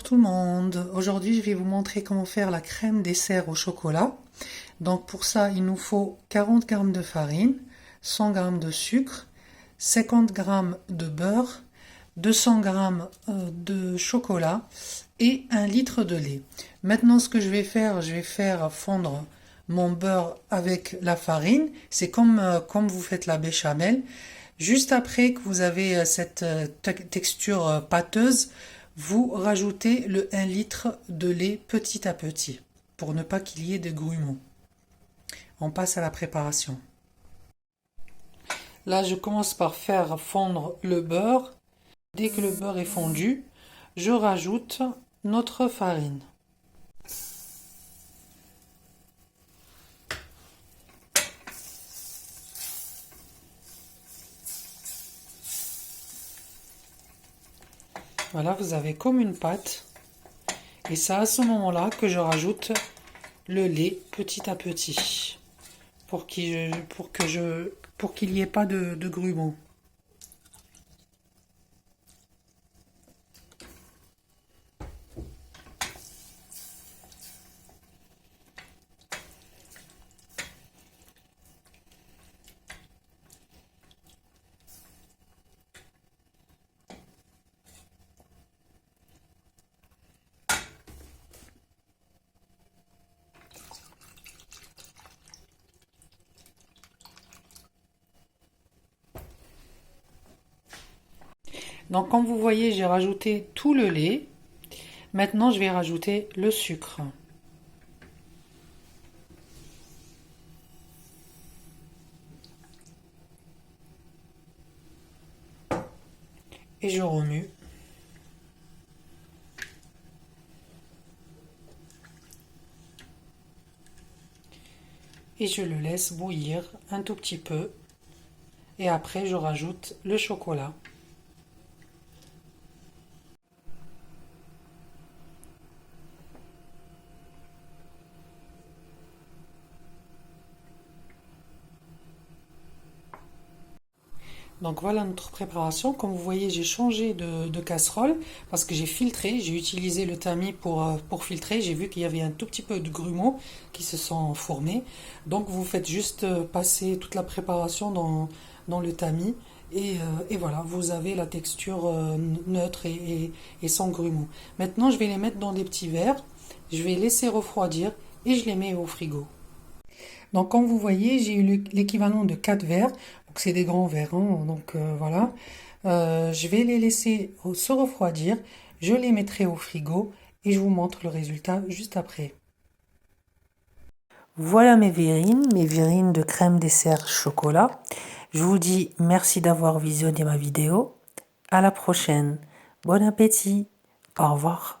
Bonjour tout le monde. Aujourd'hui, je vais vous montrer comment faire la crème dessert au chocolat. Donc pour ça, il nous faut 40 g de farine, 100 g de sucre, 50 g de beurre, 200 g de chocolat et 1 litre de lait. Maintenant, ce que je vais faire fondre mon beurre avec la farine. C'est comme vous faites la béchamel. Juste après que vous avez cette texture pâteuse, vous rajoutez le 1 litre de lait petit à petit pour ne pas qu'il y ait de grumeaux. On passe à la préparation. Là, je commence par faire fondre le beurre. Dès que le beurre est fondu, je rajoute notre farine. Voilà, vous avez comme une pâte. Et c'est à ce moment-là que je rajoute le lait petit à petit pour qu'il n'y ait pas de grumeaux. Donc comme vous voyez, j'ai rajouté tout le lait. Maintenant, je vais rajouter le sucre. Et je remue. Et je le laisse bouillir un tout petit peu. Et après, je rajoute le chocolat. Donc voilà notre préparation. Comme vous voyez, j'ai changé de casserole parce que j'ai filtré. J'ai utilisé le tamis pour filtrer. J'ai vu qu'il y avait un tout petit peu de grumeaux qui se sont formés. Donc vous faites juste passer toute la préparation dans le tamis. Et voilà, vous avez la texture neutre et sans grumeaux. Maintenant, je vais les mettre dans des petits verres. Je vais laisser refroidir et je les mets au frigo. Donc, comme vous voyez, j'ai eu l'équivalent de 4 verres. Donc, c'est des grands verres, hein. Donc, voilà. Je vais les laisser se refroidir. Je les mettrai au frigo et je vous montre le résultat juste après. Voilà mes verrines de crème dessert chocolat. Je vous dis merci d'avoir visionné ma vidéo. À la prochaine. Bon appétit. Au revoir.